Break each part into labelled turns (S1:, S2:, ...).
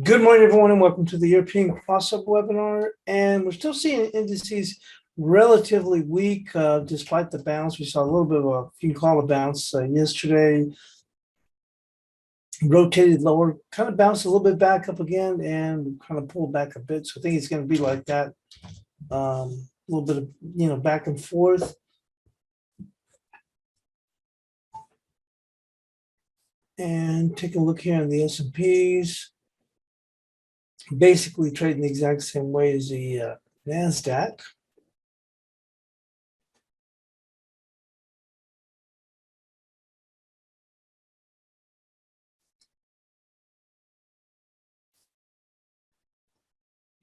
S1: Good morning, everyone, and welcome to the European Cross-Up webinar. And we're still seeing indices relatively weak, despite the bounce. We saw a little bit of a, you can call it a bounce yesterday. Rotated lower, kind of bounced a little bit back up again, and kind of pulled back a bit. So I think it's going to be like that, a little bit of back and forth. And take a look here on the S&Ps. Basically trading the exact same way as the Nasdaq.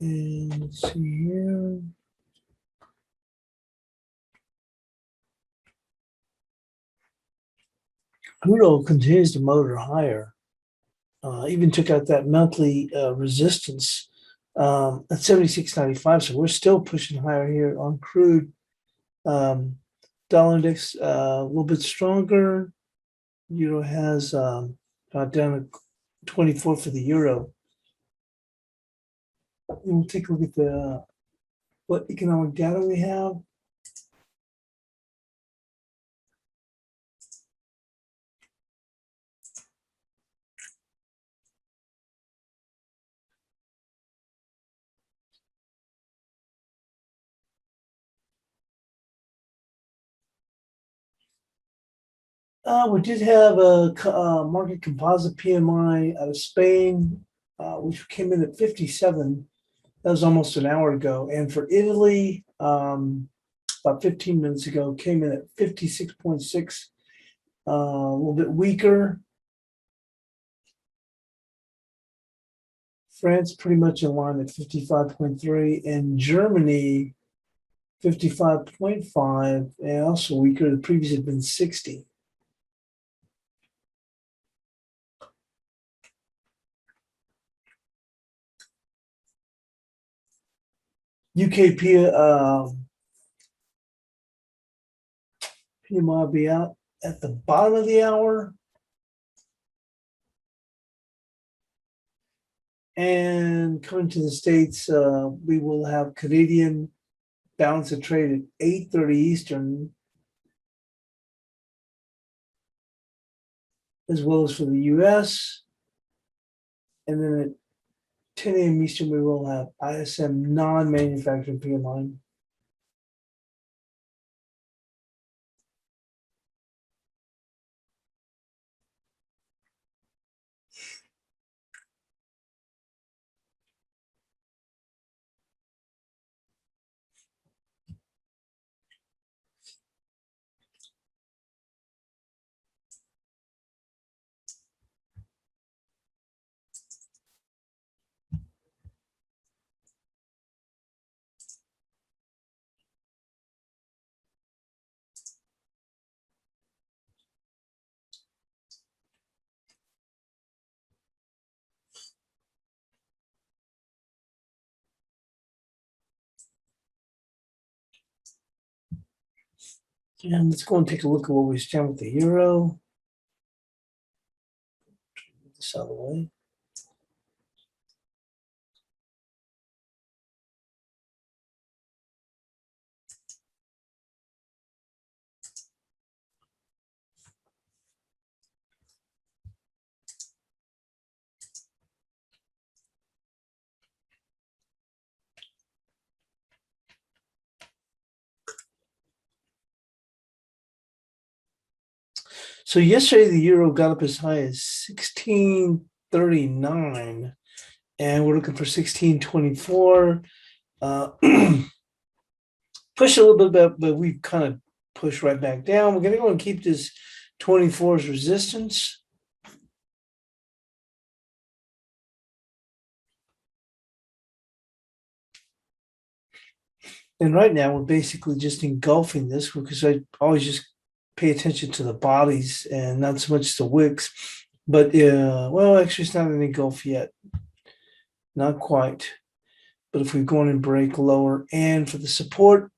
S1: And let's see here. Crude oil continues to motor higher. Even took out that monthly resistance at 76.95. So we're still pushing higher here on crude. Dollar index a little bit stronger. Euro has down at 24 for the euro. And we'll take a look at the what economic data we have. We did have a market composite PMI out of Spain, which came in at 57. That was almost an hour ago. And for Italy, about 15 minutes ago, came in at 56.6, a little bit weaker. France pretty much in line at 55.3, and Germany 55.5, and also weaker. The previous had been 60. UK PMI will be out at the bottom of the hour. And coming to the States, we will have Canadian balance of trade at 8:30 Eastern, as well as for the US. And then at 10 a.m. Eastern, we will have ISM non-manufacturing PMI. And let's go and take a look at what we stand with the euro. Turn this out of the way. So yesterday the euro got up as high as 16.39, and we're looking for 16.24. Push a little bit, but we've kind of pushed right back down. We're going to go and keep this 24 as resistance. And right now we're basically just engulfing this, because I always just pay attention to the bodies and not so much the wicks. But well, actually it's not an engulf yet. Not quite. But if we go in and break lower, and for the support,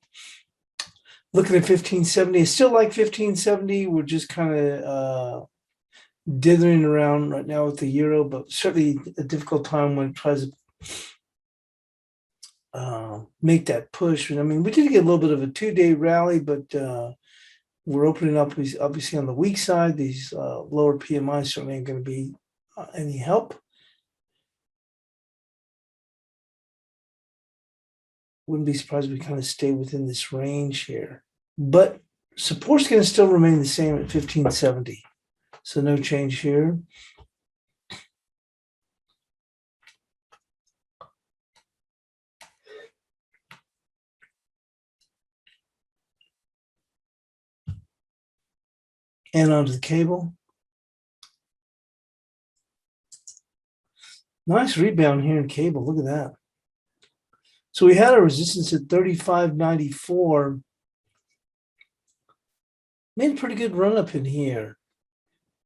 S1: looking at 1570, it's still like 1570. We're just kind of dithering around right now with the euro, but certainly a difficult time when it tries to make that push. And I mean, we did get a little bit of a 2-day rally, but we're opening up obviously on the weak side. These lower PMI certainly ain't going to be any help. Wouldn't be surprised if we kind of stay within this range here. But support's going to still remain the same at 1570. So no change here. And onto the cable. Nice rebound here in cable. Look at that. So we had a resistance at 35.94. Made a pretty good run up in here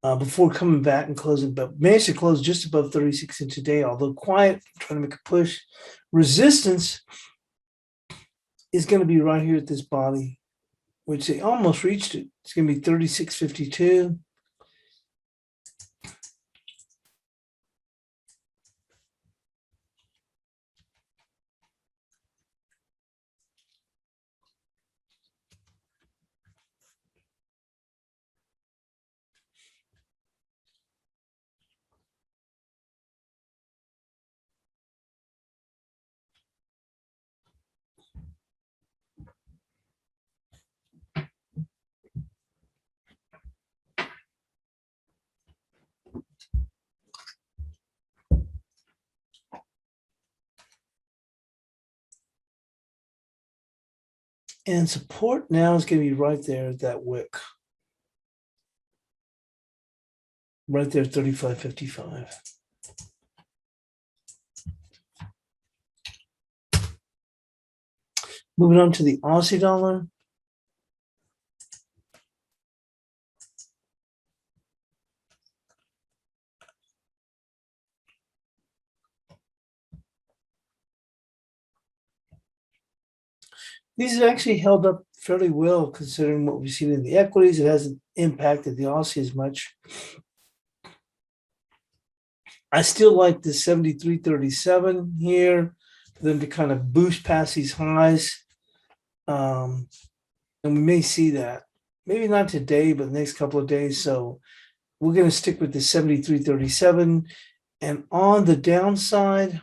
S1: before coming back and closing, but managed to close just above 36 in today, although quiet, trying to make a push. Resistance is going to be right here at this body, which they almost reached it. It's going to be 36.52. And support now is going to be right there at that wick. Right there, 35.55. Moving on to the Aussie dollar. These have actually held up fairly well considering what we've seen in the equities. It hasn't impacted the Aussie as much. I still like the 73.37 here for them to kind of boost past these highs. And we may see that. Maybe not today, but the next couple of days. So we're going to stick with the 73.37. And on the downside,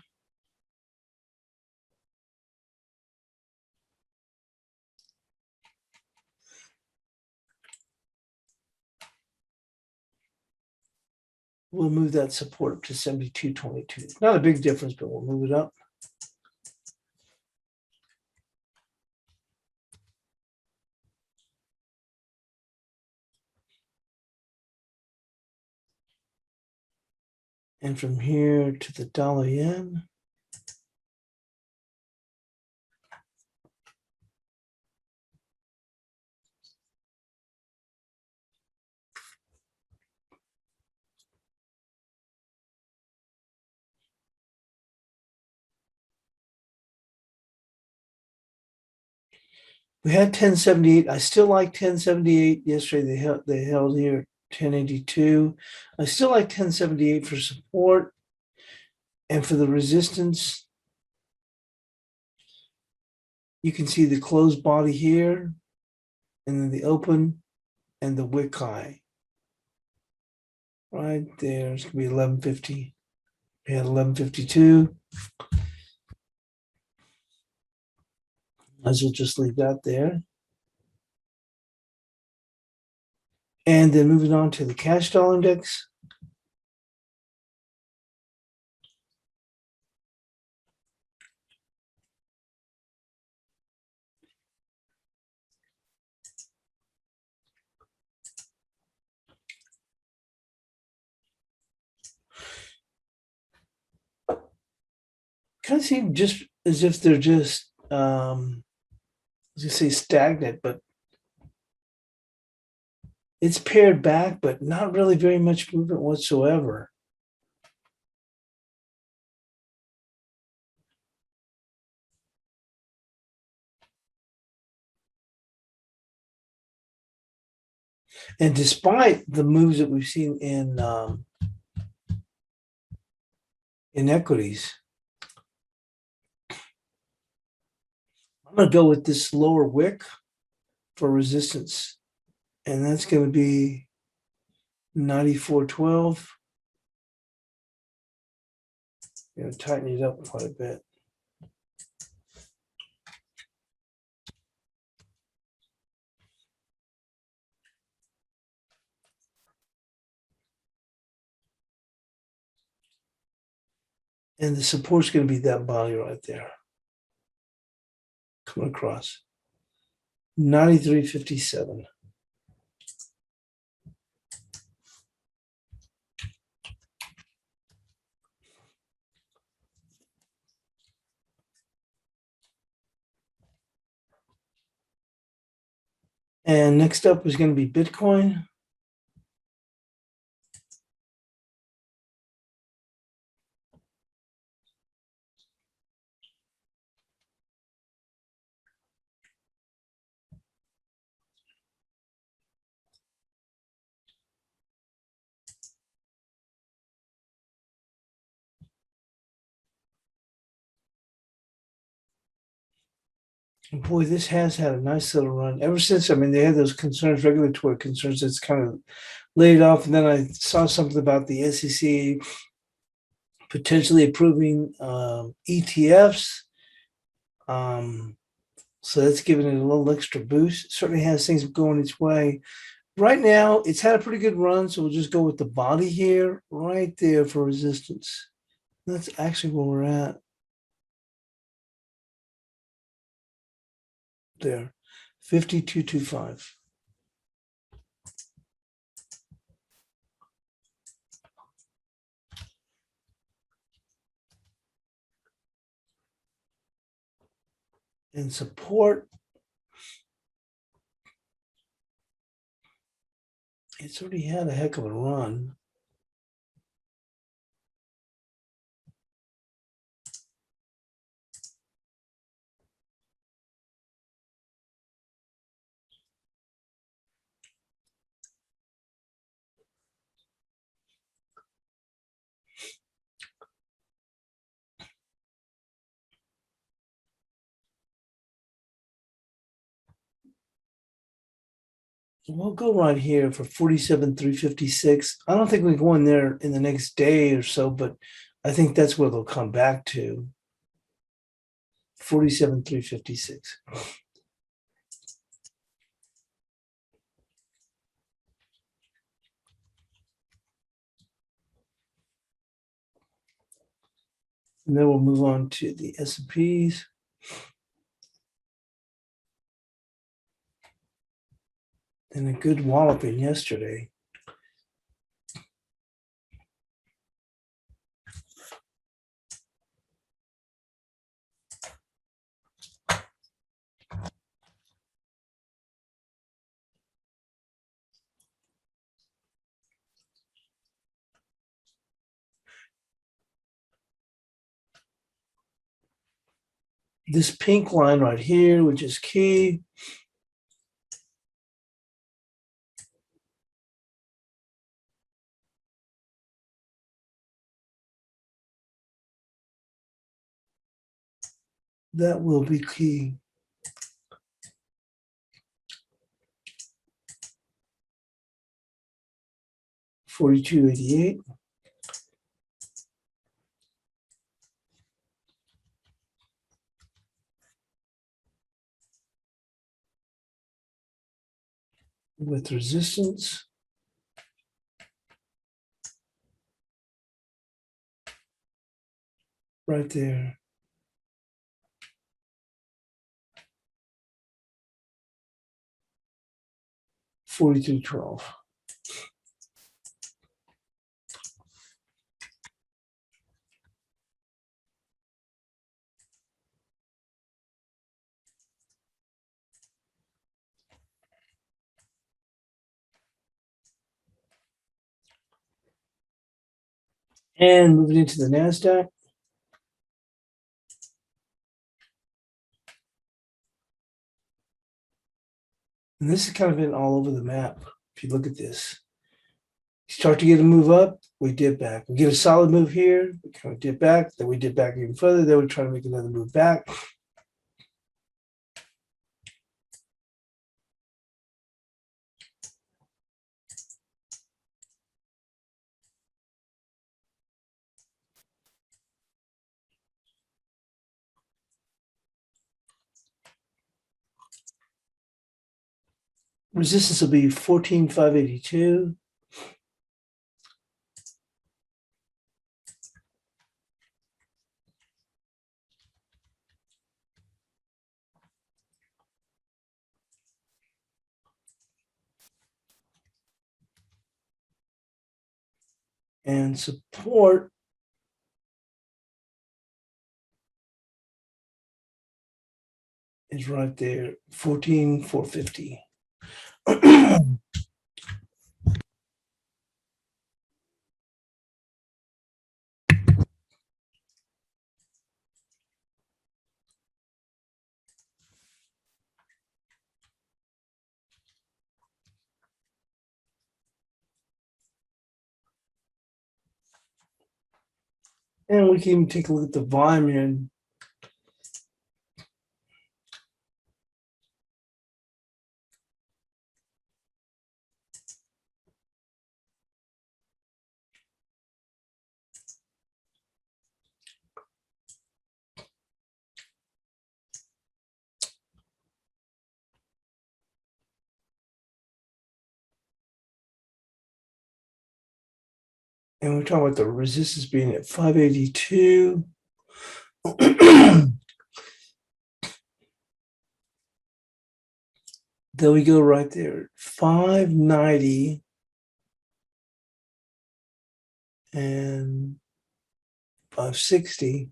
S1: we'll move that support up to 72.22. Not a big difference, but we'll move it up. And from here to the dollar yen. We had 1078. I still like 1078. Yesterday they held here 1082. I still like 1078 for support. And for the resistance, you can see the closed body here, and then the open and the wick high. Right there, it's gonna be 1150. We had 1152. Might as well just leave that there. And then moving on to the cash dollar index. Kind of seem just as if they're just I was gonna say stagnant, but it's paired back, but not really very much movement whatsoever. And despite the moves that we've seen in equities, I'm going to go with this lower wick for resistance, and that's going to be 94.12. Tighten it up quite a bit. And the support's going to be that body right there. Coming across. 93.57. And next up is going to be Bitcoin. And boy, this has had a nice little run ever since. I mean, they had those concerns, regulatory concerns. It's kind of laid off. And then I saw something about the SEC potentially approving ETFs. So that's giving it a little extra boost. It certainly has things going its way. Right now, it's had a pretty good run, so we'll just go with the body here, right there for resistance. That's actually where we're at. There, 52.25. And support, it's already had a heck of a run. We'll go right here for 47,356. I don't think we go in there in the next day or so, but I think that's where they'll come back to. 47,356. And then we'll move on to the S&Ps. And a good walloping yesterday. This pink line right here, which is key. That will be key. $42.88. With resistance. Right there. 42.12. And moving into the Nasdaq. And this has kind of been all over the map If you look at this, start to get a move up, we dip back. We get a solid move here, we kind of dip back, then we dip back even further, then we try to make another move back. Resistance will be 14,582. And support is right there, 14,450. And we can even take a look at the volume here. And we're talking about the resistance being at 582. Then we go right there, 590 and 560.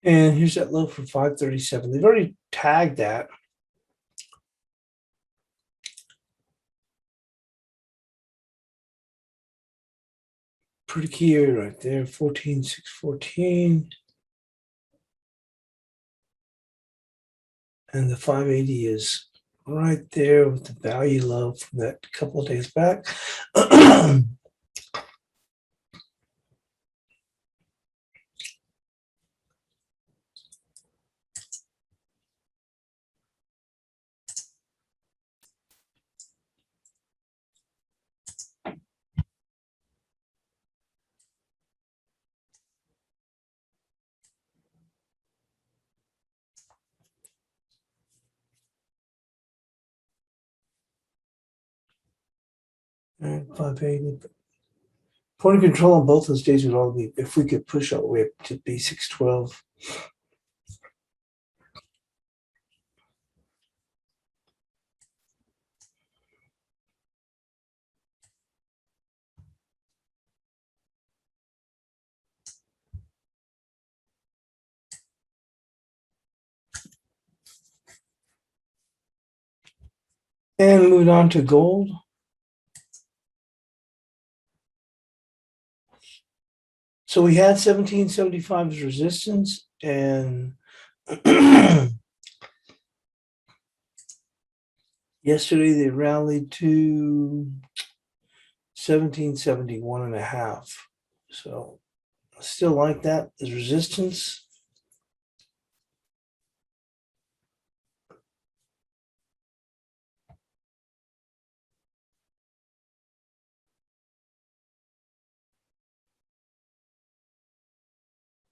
S1: And here's that low for 537. They've already tagged that. Pretty key area right there, 14,614. And the 580 is right there with the value low from that couple of days back. And 580. Point of control on both those days would all be, if we could push all the way up to B612. And moving on to gold. So we had 1775 as resistance, and yesterday they rallied to 1771.5. So I still like that as resistance.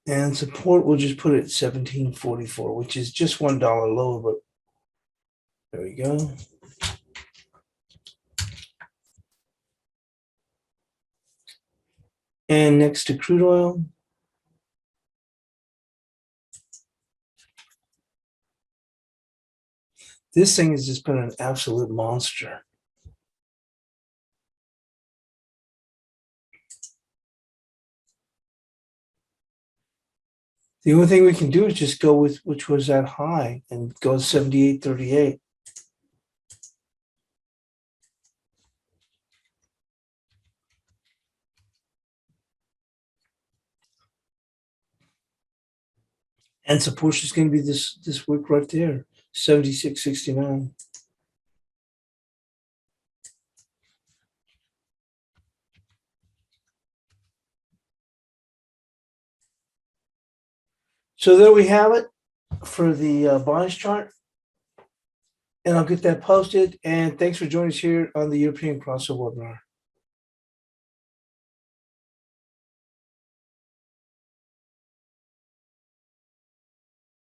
S1: And support, we'll just put it at 1744, which is just $1 lower, but There we go. And next to crude oil. This thing has just been an absolute monster. The only thing we can do is just go with which was that high and go 78.38. And support is going to be this wick right there, 76.69. So there we have it for the bonus chart. And I'll get that posted. And thanks for joining us here on the European Crossover webinar.